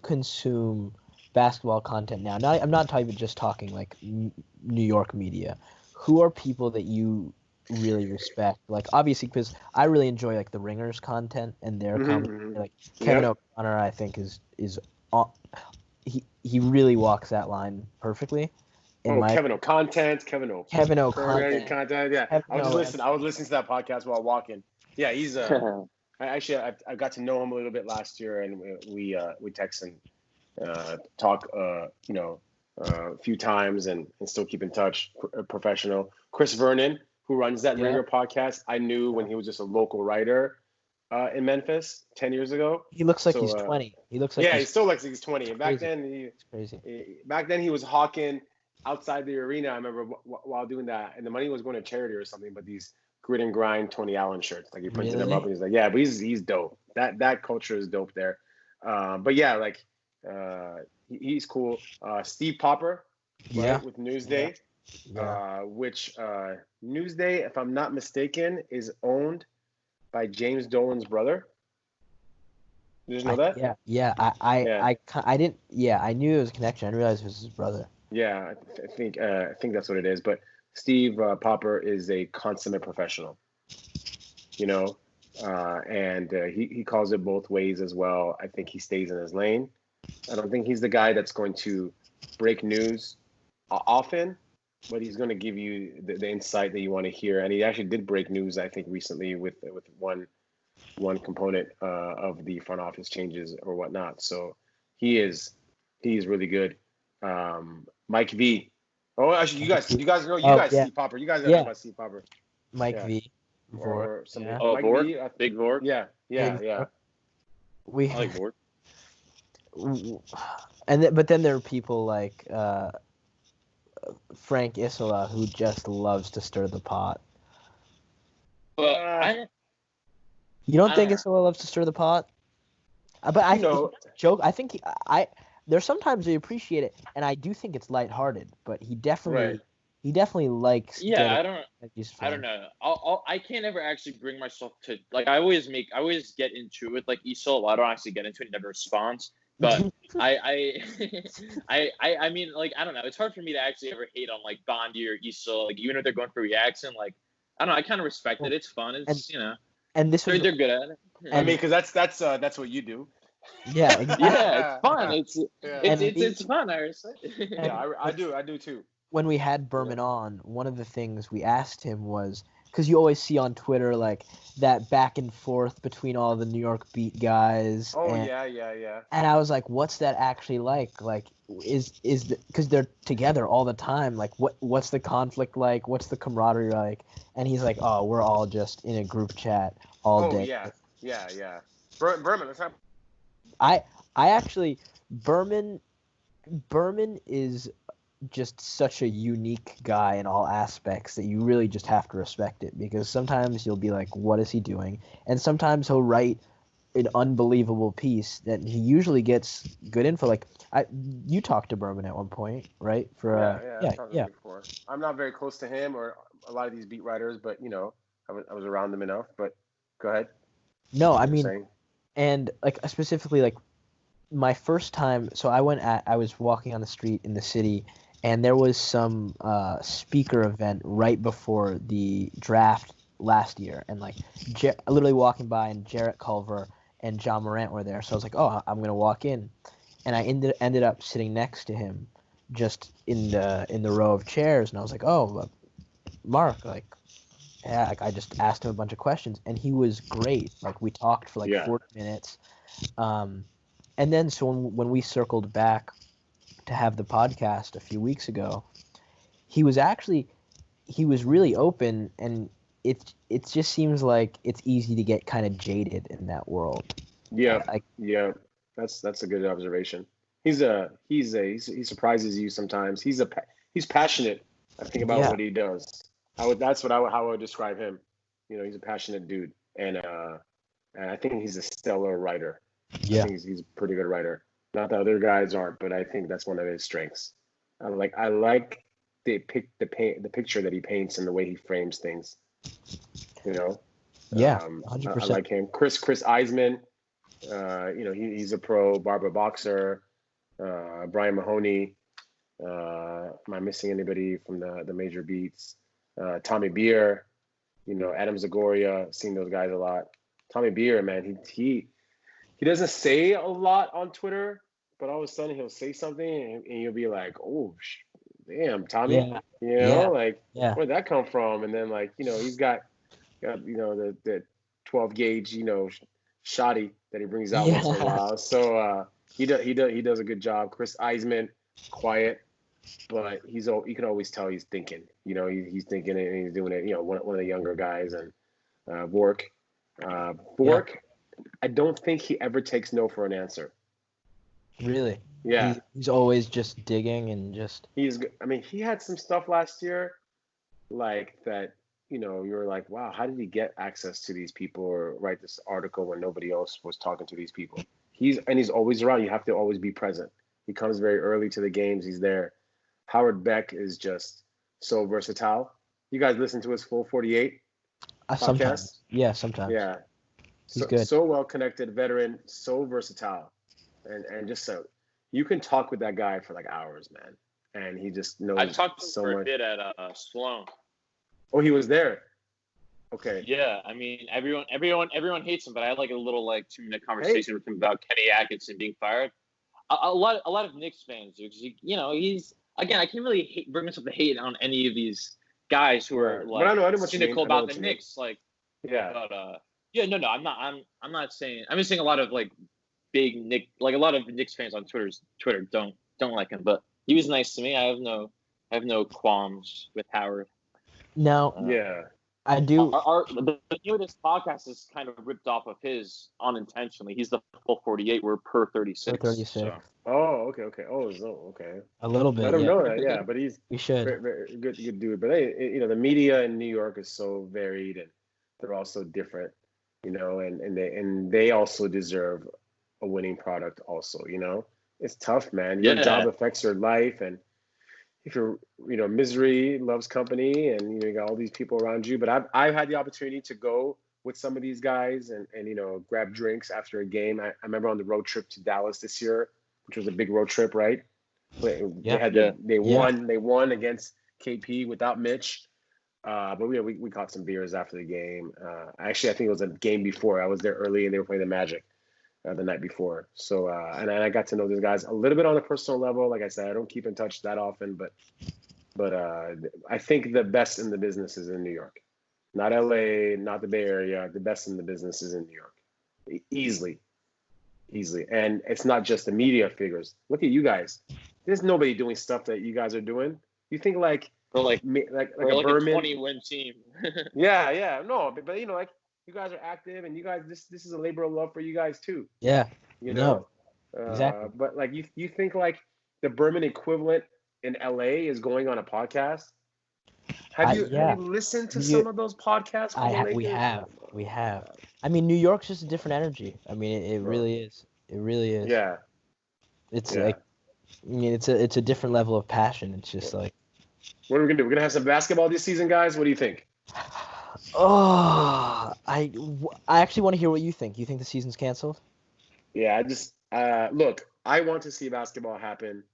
consume basketball content now, I'm not just talking like New York media. Who are people that you really respect? Like, obviously, because I really enjoy like the Ringers content and their comedy. Like Kevin O'Connor, I think is he really walks that line perfectly. Kevin O'Connor. Yeah, I was listening to that podcast while walking. Yeah, he's I got to know him a little bit last year, and we text and talk a few times and still keep in touch. Professional Chris Vernon, who runs that Ringer podcast, I knew when he was just a local writer in Memphis 10 years ago. He looks like he's 20. He looks like he still looks like he's 20. And back then he was hawking outside the arena. I remember while doing that, and the money was going to charity or something. But these grit and grind Tony Allen shirts, like he printed them up, and he's like, yeah, but he's dope. That culture is dope there. But yeah, like he's cool. Steve Popper, right, with Newsday, which Newsday, if I'm not mistaken, is owned by James Dolan's brother. Did you know that? I didn't. Yeah, I knew it was a connection. I didn't realize it was his brother. Yeah, I think that's what it is. But Steve Popper is a consummate professional, and he calls it both ways as well. I think he stays in his lane. I don't think he's the guy that's going to break news often, but he's going to give you the insight that you want to hear. And he actually did break news, I think, recently with one component of the front office changes or whatnot. So he's really good. Mike V. Oh, actually, you guys know Steve Popper. You guys know about Steve Popper. Mike V. Or something. Yeah. Oh, Vort? Big Vort? Yeah. I like Vort. But then there are people like Frank Isola who just loves to stir the pot. But you don't think Isola loves to stir the pot? But I joke. I think there's sometimes they appreciate it, and I do think it's lighthearted. But he definitely likes. Yeah, I don't know. I can't ever actually bring myself to like. I always get into it with like Isola. I don't actually get into it. He never responds. But I mean, like, I don't know. It's hard for me to actually ever hate on like Bondy or Isola. Like, even if they're going for reaction, like, I don't know. I kind of respect it. It's fun. It's and this they're good at it. I mean, because that's what you do. Yeah, exactly. Yeah, it's fun. It's fun. I respect it. Yeah, I do too. When we had Berman on, one of the things we asked him was, because you always see on Twitter like that back and forth between all the New York beat guys. Oh, yeah. And I was like, what's that actually like? Like, because they're together all the time. Like, what's the conflict like? What's the camaraderie like? And he's like, oh, we're all just in a group chat all day. Yeah. Berman, let's have. I actually Berman is just such a unique guy in all aspects that you really just have to respect it, because sometimes you'll be like, what is he doing? And sometimes he'll write an unbelievable piece that he usually gets good info. Like you talked to Berman at one point, right? I've talked to him before. I'm not very close to him or a lot of these beat writers, but I was around them enough. But go ahead. No, I mean, and like specifically like my first time. So I was walking on the street in the city, and there was some speaker event right before the draft last year, and like literally walking by, and Jarrett Culver and John Morant were there. So I was like, oh, I'm gonna walk in, and I ended up sitting next to him, just in the row of chairs, and I was like, oh, Mark, like, yeah, like I just asked him a bunch of questions, and he was great. Like we talked for like 40 minutes, and then so when we circled back to have the podcast a few weeks ago, he was really open, and it just seems like it's easy to get kind of jaded in that world. Yeah, that's a good observation. He surprises you sometimes. He's passionate, I think, about what he does. How I would describe him. He's a passionate dude, and I think he's a stellar writer. Yeah, I think he's a pretty good writer. Not that other guys aren't, but I think that's one of his strengths. I like the picture that he paints and the way he frames things. Yeah, 100%. I like him. Chris Eisman. He's a pro barber boxer. Brian Mahoney. Am I missing anybody from the major beats? Tommy Beer. Adam Zagoria. Seen those guys a lot. Tommy Beer, man, he doesn't say a lot on Twitter, but all of a sudden he'll say something and you'll be like, oh, damn, Tommy. Where'd that come from? And then he's got the 12 gauge, shoddy that he brings out once in a while. So he does a good job. Chris Eisman, quiet, but you can always tell he's thinking. He's thinking it and he's doing it. One of the younger guys, and Vork. I don't think he ever takes no for an answer. Really? Yeah. He's always just digging and just. He had some stuff last year, like that. You're like, wow, how did he get access to these people or write this article when nobody else was talking to these people? He's always around. You have to always be present. He comes very early to the games. He's there. Howard Beck is just so versatile. You guys listen to his full 48 podcast? Sometimes. Yeah, sometimes. Yeah. He's good. So well connected, veteran, so versatile, and just so you can talk with that guy for like hours, man. And he just knows. I talked to him so for much. a bit at Sloan. Oh, he was there. Okay. Yeah, everyone hates him, but I had like a little 2-minute conversation with him about Kenny Atkinson being fired. A lot of Knicks fans do, because he's, again, I can't really bring myself to hate on any of these guys who are cynical about the Knicks. I'm not saying. I'm just saying a lot of big Knicks, a lot of Knicks fans on Twitter don't like him, but he was nice to me. I have no qualms with Howard. Now, I do. The name of this podcast is kind of ripped off of his unintentionally. He's the full 48. We're per 36. Per 36. So. Oh, okay. Okay. A little bit. I don't know that. Yeah, but he's we should very, very good dude. But the media in New York is so varied, and they're all so different. And they also deserve a winning product. Also, it's tough, man. Your job affects your life, and if you're, misery loves company, and you got all these people around you. But I've had the opportunity to go with some of these guys and grab drinks after a game. I remember on the road trip to Dallas this year, which was a big road trip, right? They won against KP without Mitch. But we caught some beers after the game. Actually, I think it was a game before. I was there early, and they were playing the Magic the night before. So, and I got to know these guys a little bit on a personal level. Like I said, I don't keep in touch that often, but I think the best in the business is in New York. Not LA, not the Bay Area. The best in the business is in New York. Easily. And it's not just the media figures. Look at you guys. There's nobody doing stuff that you guys are doing. You think like a Berman, a 20-win team. Yeah. No, but you guys are active, and you guys, this is a labor of love for you guys too. Yeah. Exactly. But you think like the Berman equivalent in LA is going on a podcast. Have you listened to some of those podcasts from the Lakers? We have. I mean, New York's just a different energy. I mean, it really is. It really is. Yeah. It's like, I mean, it's a different level of passion. It's just like. What are we gonna do? We're gonna have some basketball this season, guys. What do you think? Oh, I actually want to hear what you think. You think the season's canceled? Yeah, I just look. I want to see basketball happen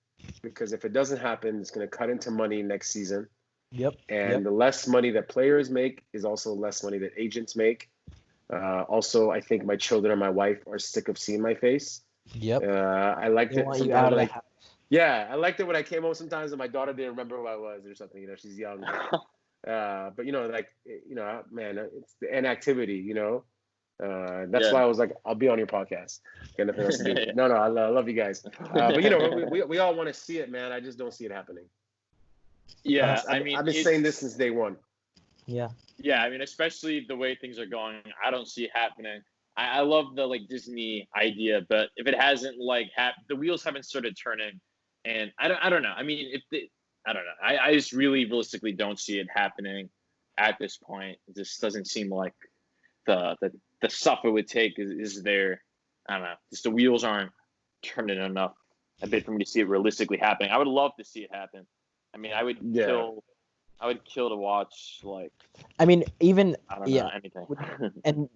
because if it doesn't happen, it's gonna cut into money next season. Yep. And the less money that players make is also less money that agents make. Also, I think my children and my wife are sick of seeing my face. Yep. I liked it sometimes. I liked it when I came home sometimes and my daughter didn't remember who I was or something. You know, she's young. But you know, like, you know, man, it's the inactivity. You know, that's why I was like, I'll be on your podcast. Got nothing else to do. No, I love you guys. But you know, we all want to see it, man. I just don't see it happening. Yeah, I've been saying this since day one. Yeah. Yeah, I mean, especially the way things are going, I don't see it happening. I love the like Disney idea, but if it hasn't like the wheels haven't started turning, and I don't know. I mean, I don't know. I just really realistically don't see it happening at this point. It just doesn't seem like the stuff it would take is there. I don't know. Just the wheels aren't turning enough a bit for me to see it realistically happening. I would love to see it happen. I mean, I would kill to watch, like. I mean, even I don't know anything. And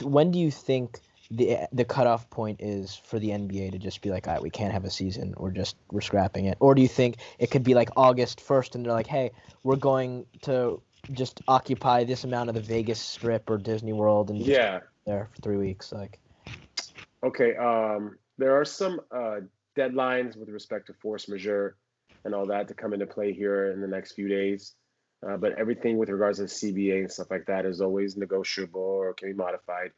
when do you think the cutoff point is for the NBA to just be like, all right, we can't have a season, we're scrapping it? Or do you think it could be like August 1st and they're like, hey, we're going to just occupy this amount of the Vegas Strip or Disney World and just there for 3 weeks, like? Okay, there are some deadlines with respect to force majeure and all that to come into play here in the next few days. But everything with regards to the CBA and stuff like that is always negotiable or can be modified.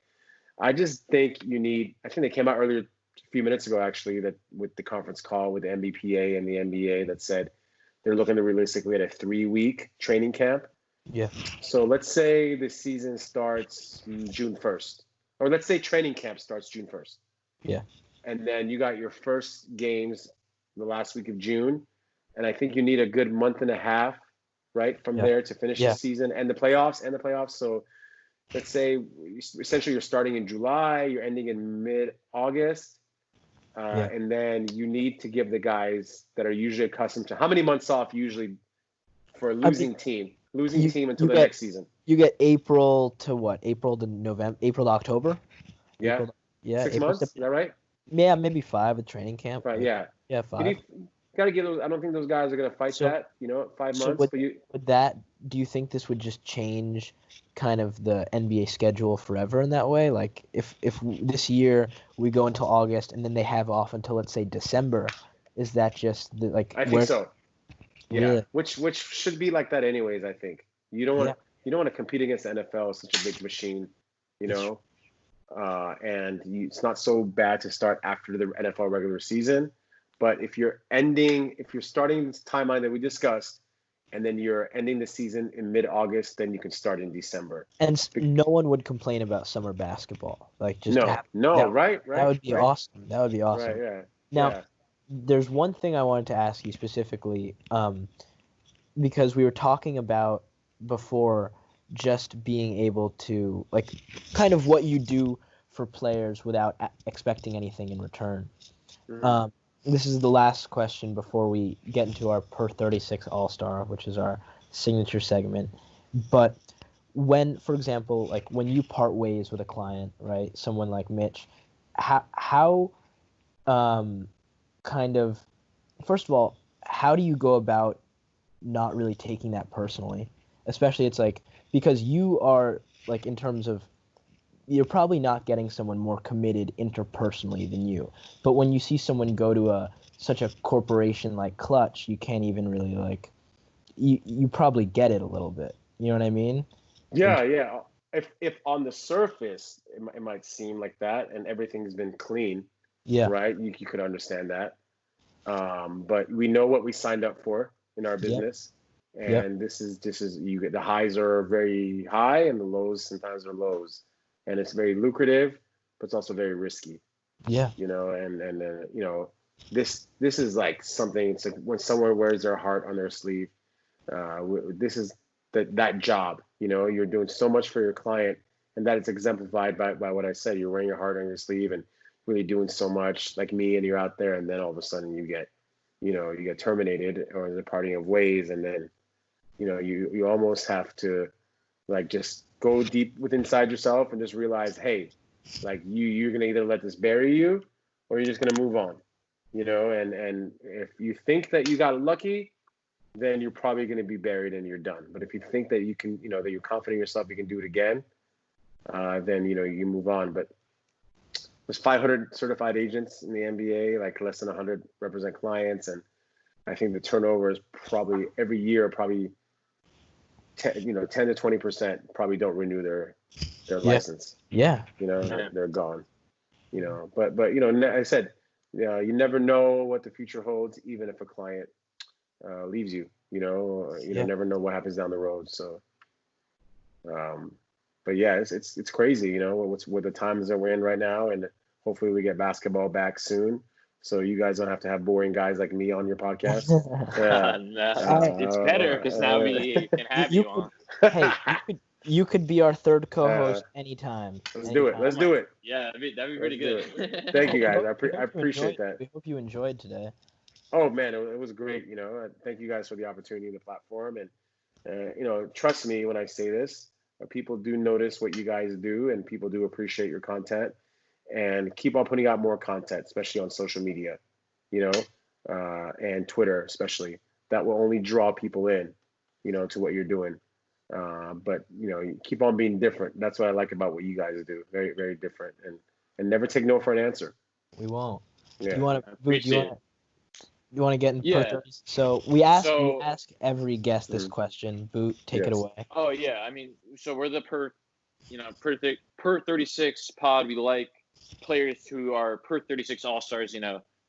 I just think I think they came out earlier, a few minutes ago actually, that with the conference call with the NBPA and the NBA that said they're looking to realistically at a 3-week training camp. Yeah. So let's say the season starts June 1st, or let's say training camp starts June 1st. Yeah. And then you got your first games the last week of June. And I think you need a good month and a half, right, from there to finish the season and the playoffs. So let's say essentially you're starting in July, you're ending in mid-August, and then you need to give the guys that are usually accustomed to how many months off usually for a losing team until the next season. You get April to what? April to November, April to October? Yeah. 6 months, is that right? Yeah, maybe 5 with training camp. Right, yeah. Yeah, 5. Gotta give those. I don't think those guys are gonna fight that. 5 months. With that, do you think this would just change kind of the NBA schedule forever in that way? Like, if this year we go until August and then they have off until, let's say, December, is that just I think so. Yeah. Really? Which should be like that anyways. I think you don't want to compete against the NFL. It's such a big machine, and it's not so bad to start after the NFL regular season. But if you're starting this timeline that we discussed, and then you're ending the season in mid-August, then you can start in December. And no one would complain about summer basketball. Like just right. That would be awesome. That would be awesome. Right, yeah. Now, there's one thing I wanted to ask you specifically, because we were talking about before just being able to, like, kind of what you do for players without expecting anything in return. Mm-hmm. This is the last question before we get into our per 36 All-Star, which is our signature segment. But when, for example, like when you part ways with a client, right, someone like Mitch, how kind of, first of all, how do you go about not really taking that personally? Especially it's like, because you are, like, in terms of, you're probably not getting someone more committed interpersonally than you. But when you see someone go to such a corporation like Clutch, you can't even really, like, you probably get it a little bit. You know what I mean? Yeah. If on the surface it might seem like that and everything's been clean, right? You could understand that. But we know what we signed up for in our business. And this is you get the highs are very high and the lows sometimes are lows. And it's very lucrative, but it's also very risky. Yeah. And this is like something. It's like when someone wears their heart on their sleeve. This is that job. You know, you're doing so much for your client, and that is exemplified by what I said. You're wearing your heart on your sleeve and really doing so much, like me, and you're out there, and then all of a sudden you get terminated, or the parting of ways, and then you almost have to like just go deep within inside yourself and just realize, hey, like you're gonna either let this bury you, or you're just gonna move on. And if you think that you got lucky, then you're probably going to be buried and you're done. But if you think that you can, that you're confident in yourself, you can do it again, then, you move on. But there's 500 certified agents in the NBA, like less than 100 represent clients. And I think the turnover is probably every year, probably 10 to 20% probably don't renew their license. Yeah. They're gone, but I said, you never know what the future holds, even if a client leaves you. Never know what happens down the road. So, but yeah, it's crazy. With the times that we're in right now, and hopefully we get basketball back soon, so you guys don't have to have boring guys like me on your podcast. No, it's better because now we can have you on. Hey, you could be our third co-host anytime. Let's do it. Yeah, that'd be pretty good. Thank you guys. I appreciate that. We hope you enjoyed today. Oh man, it was great. Thank you guys for the opportunity and the platform. And trust me when I say this, people do notice what you guys do, and people do appreciate your content. And keep on putting out more content, especially on social media, and Twitter especially. That will only draw people in, to what you're doing. But keep on being different. That's what I like about what you guys do. Very, very different, and never take no for an answer. We won't. Yeah. Do you want to get in? Yeah. So we ask every guest this question. Boot, take it away. Oh yeah, I mean, so we're the per 36 pod. We like players who are per 36 all-stars.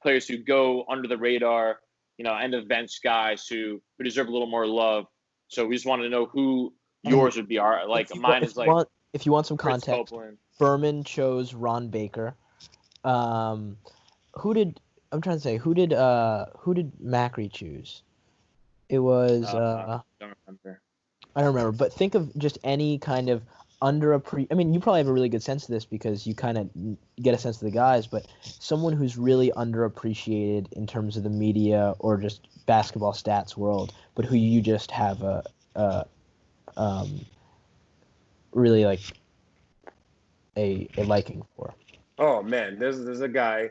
Players who go under the radar. End of bench guys who deserve a little more love. So we just want to know who yours would be. If you want some context, Copeland. Berman chose Ron Baker. Who did Macri choose? It was I don't remember. I don't remember, but think of just any kind of I mean, you probably have a really good sense of this because you kind of get a sense of the guys, but someone who's really underappreciated in terms of the media or just basketball stats world, but who you just have a really like a liking for. Oh man, there's a guy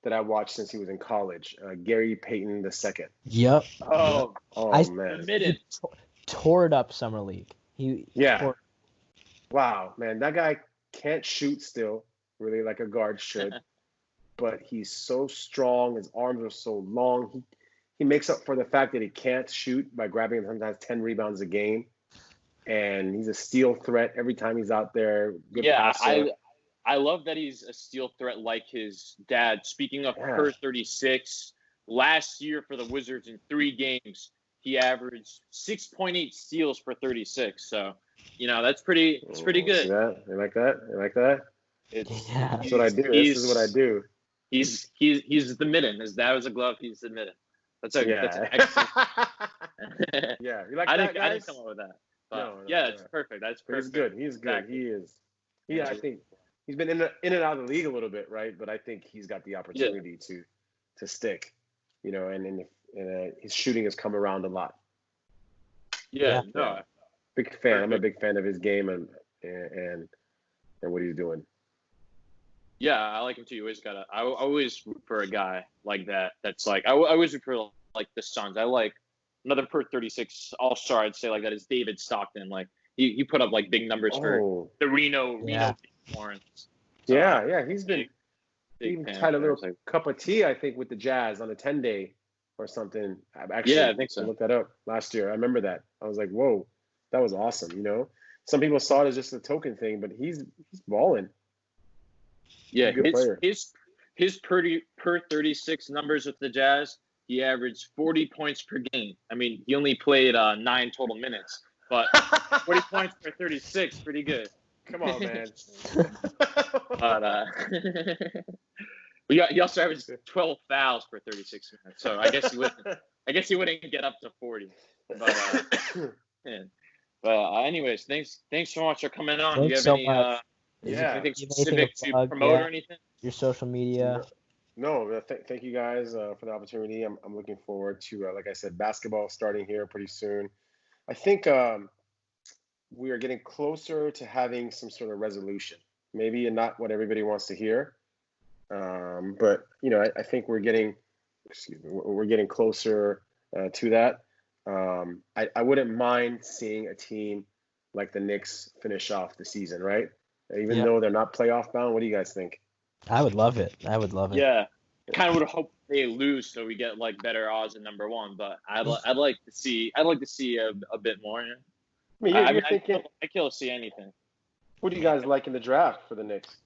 that I watched since he was in college, Gary Payton II. Yep. Oh man, admitted. Tore it up summer league. Wow, man, that guy can't shoot still, really like a guard should, but he's so strong. His arms are so long. He makes up for the fact that he can't shoot by grabbing sometimes 10 rebounds a game, and he's a steal threat every time he's out there. Good passer. I love that he's a steal threat like his dad. Speaking of per 36, last year for the Wizards in 3 games, he averaged 6.8 steals per 36. So, that's pretty. It's pretty good. See that? You like that? That's what I do. This is what I do. He's the midden. His dad was a glove. He's the midden. That's an excellent. Yeah, you like that, guys? I didn't come up with that. But it's perfect. That's perfect. He's good. He's good. Exactly. He is. Yeah, I think he's been in and out of the league a little bit, right? But I think he's got the opportunity to stick. And his shooting has come around a lot. Yeah. No. Big fan. Perfect. I'm a big fan of his game and what he's doing. Yeah, I like him too. I always root for a guy like that. That's like I always root for like the Suns. I like another per 36 all-star. I'd say like that is David Stockton. Like he put up like big numbers for the Reno Warrants. So, he's been. He even had a little cup of tea, I think, with the Jazz on a 10-day or something. Actually, I think so. I looked that up last year. I remember that. I was like, whoa, that was awesome. Some people saw it as just a token thing, but he's balling. Yeah, his per 36 numbers with the Jazz, he averaged 40 points per game. I mean, he only played 9 total minutes, but 40 points per 36, pretty good. Come on, man. But But he also averaged 12 fouls per 36 minutes. So I guess he wouldn't get up to 40. But man. But anyways, thanks so much for coming on. Do you have so any much. anything You have specific to to plug? promote Yeah. or anything? Your social media. No, thank you guys for the opportunity. I'm looking forward to, like I said, basketball starting here pretty soon. I think we are getting closer to having some sort of resolution. Maybe not what everybody wants to hear, but I think we're getting closer to that. I wouldn't mind seeing a team like the Knicks finish off the season, right? Even though they're not playoff bound. What do you guys think? I would love it. Yeah, kind of would hope they lose so we get like better odds at number one. But I'd like to see a bit more. Yeah. I mean, you're thinking. I kill to see anything. Who do you guys like in the draft for the Knicks?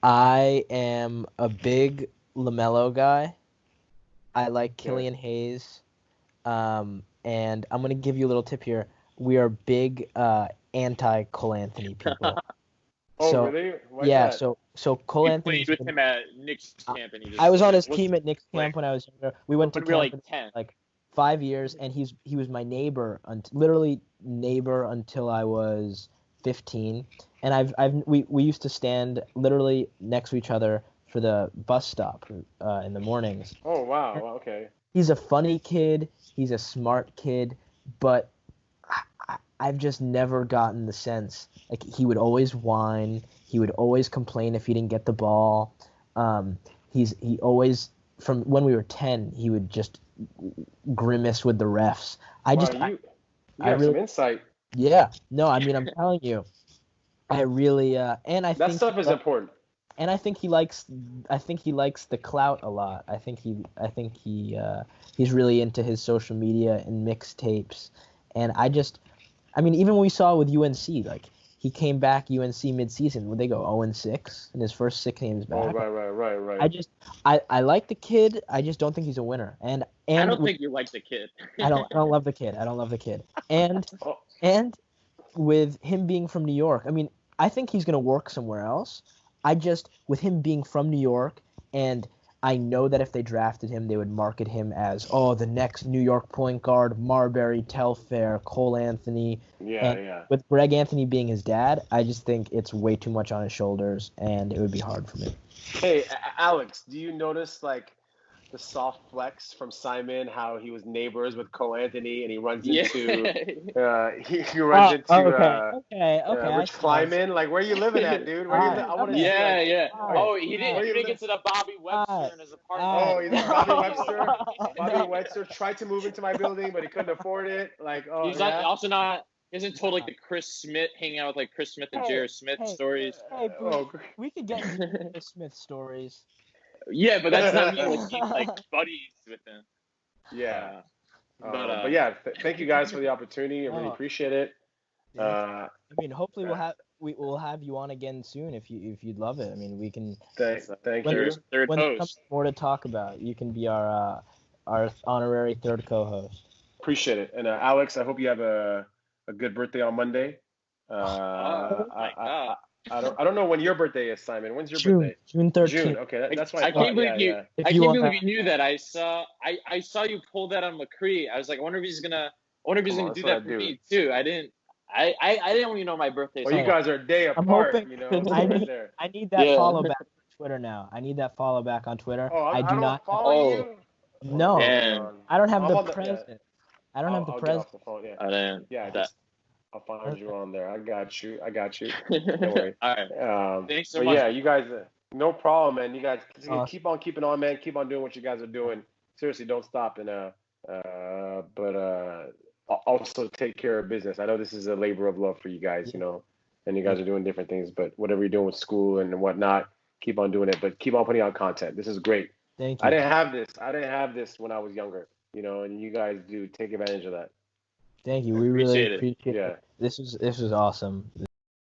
I am a big LaMelo guy. I like Killian Hayes. And I'm going to give you a little tip here. We are big anti-Cole Anthony people. Oh, really? Why yeah, that? so Cole Anthony. You played with him at Knicks camp, and I was on his team at Knicks camp when I was younger. We went to camp like 10. like 5 years, and he was my neighbor, literally neighbor until I was 15. And we used to stand literally next to each other for the bus stop in the mornings. Oh wow, okay. He's a funny kid. He's a smart kid, but I've just never gotten the sense. Like, he would always whine. He would always complain if he didn't get the ball. He always, from when we were 10, he would just grimace with the refs. You have some insight. Yeah. No, I mean, I'm telling you. I really and I think that stuff is important. And I think he likes the clout a lot. I think he's really into his social media and mixtapes. And I mean, even when we saw with UNC, like, he came back UNC mid-season. Would they go 0-6 in his first 6 games back? Oh, right. I like the kid. I just don't think he's a winner. And I don't think you like the kid. I don't love the kid. And with him being from New York, I mean, I think he's gonna work somewhere else. With him being from New York, and I know that if they drafted him, they would market him as, the next New York point guard, Marbury, Telfair, Cole Anthony. Yeah. With Greg Anthony being his dad, I just think it's way too much on his shoulders, and it would be hard for me. Hey, Alex, do you notice, like, the soft flex from Simon, how he was neighbors with Cole Anthony, and he runs into Rich Kleiman? Like, where are you living at, dude? I want to see. Oh, he didn't get to the Bobby Webster in his apartment. Oh, he's Bobby Webster. Bobby Webster tried to move into my building, but he couldn't afford it. Like, he's also not. He hasn't told like the Chris Smith hanging out with like Chris Smith and J.R. Smith stories. Hey, we could get into Chris Smith stories. Yeah, but that's not me. Like buddies with him. Yeah. But yeah, thank you guys for the opportunity. I really appreciate it. I mean, hopefully we'll have you on again soon if you'd love it. I mean, we can. Thank you. When there comes more to talk about, you can be our honorary third co-host. Appreciate it. And Alex, I hope you have a good birthday on Monday. My God. I don't know when your birthday is, Simon. When's your birthday? June 13th. June. Okay, that's why I can't believe you. I can't believe you knew that. I saw you pull that on McCree. I was like, I wonder if he's gonna do that for me too. I didn't even know my birthday. Well, you guys are a day apart. I'm hoping. I need that follow back on Twitter now. I need that follow back on Twitter. Oh, I do not follow you. No, Man. I don't have the president. I don't have the president. I'll find you on there. I got you. Don't worry. All right. Thanks so much. Yeah, you guys, no problem, man. You guys keep on keeping on, man. Keep on doing what you guys are doing. Seriously, don't stop. And but also take care of business. I know this is a labor of love for you guys, and you guys are doing different things. But whatever you're doing with school and whatnot, keep on doing it. But keep on putting out content. This is great. Thank you. I didn't have this when I was younger, and you guys do take advantage of that. Thank you. We really appreciate it. This was awesome.